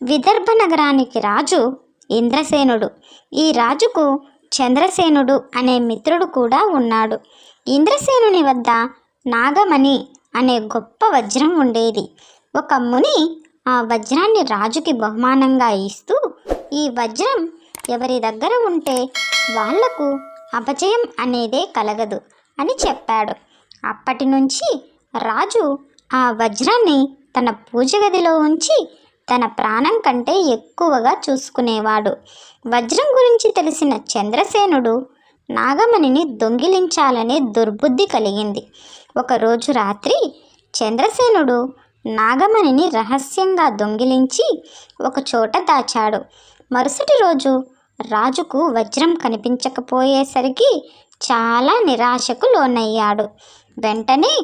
విదర్భ నగరానికి రాజు ఇంద్రసేనుడు. ఈ రాజుకు చంద్రసేనుడు అనే మిత్రుడు కూడా ఉన్నాడు. ఇంద్రసేనుని వద్ద నాగమణి అనే గొప్ప వజ్రం ఉండేది. ఒక ముని ఆ వజ్రాన్ని రాజుకి బహుమానంగా ఇస్తూ, ఈ వజ్రం ఎవరి దగ్గర ఉంటే వాళ్లకు అపజయం అనేదే కలగదు అని చెప్పాడు. అప్పటి నుంచి రాజు ఆ వజ్రాన్ని తన పూజ గదిలో ఉంచి తన ప్రాణం కంటే ఎక్కువగా చూసుకునేవాడు. వజ్రం గురించి తెలిసిన చంద్రసేనుడు నాగమణిని దొంగిలించాలనే దుర్బుద్ధి కలిగింది. ఒకరోజు రాత్రి చంద్రసేనుడు నాగమణిని రహస్యంగా దొంగిలించి ఒక చోట దాచాడు. మరుసటి రోజు రాజుకు వజ్రం కనిపించకపోయేసరికి చాలా నిరాశకు లోనయ్యాడు. వెంటనే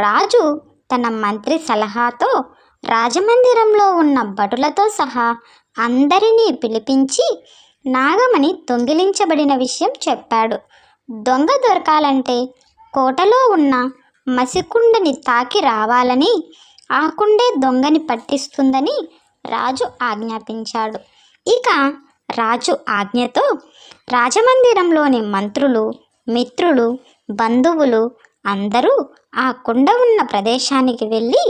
రాజు తన మంత్రి సలహాతో రాజమందిరంలో ఉన్న భటులతో సహా అందరినీ పిలిపించి నాగమణి దొంగిలించబడిన విషయం చెప్పాడు. దొంగ దొరకాలంటే కోటలో ఉన్న మసికుండని తాకి రావాలని, ఆ కుండే దొంగని పట్టిస్తుందని రాజు ఆజ్ఞాపించాడు. ఇక రాజు ఆజ్ఞతో రాజమందిరంలోని మంత్రులు, మిత్రులు, బంధువులు అందరూ ఆ కుండ ఉన్న ప్రదేశానికి వెళ్ళి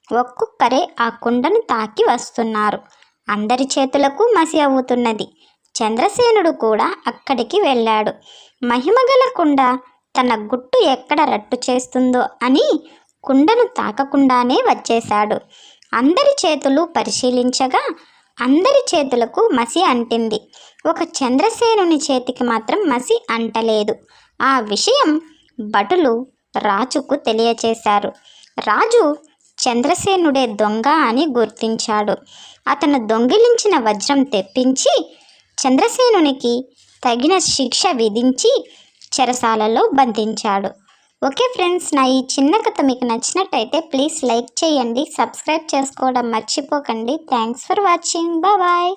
ఒక్కొక్కరే ఆ కుండను తాకి వస్తున్నారు. అందరి చేతులకు మసి అవుతున్నది. చంద్రసేనుడు కూడా అక్కడికి వెళ్ళాడు. మహిమగల కుండ తన గుట్టు ఎక్కడ రట్టు చేస్తుందో అని కుండను తాకకుండానే వచ్చేశాడు. అందరి చేతులు పరిశీలించగా అందరి చేతులకు మసి అంటింది. ఒక చంద్రసేనుని చేతికి మాత్రం మసి అంటలేదు. ఆ విషయం భటులు రాజుకు తెలియచేశారు. రాజు చంద్రసేనుడే దొంగ అని గుర్తించాడు. అతను దొంగిలించిన వజ్రం తెప్పించి చంద్రసేనునికి తగిన శిక్ష విధించి చెరసాలలో బంధించాడు. ఓకే ఫ్రెండ్స్, నా ఈ చిన్న కథ మీకు నచ్చినట్టయితే ప్లీజ్ లైక్ చేయండి, సబ్స్క్రైబ్ చేసుకోవడం మర్చిపోకండి. Thanks for watching. బాయ్.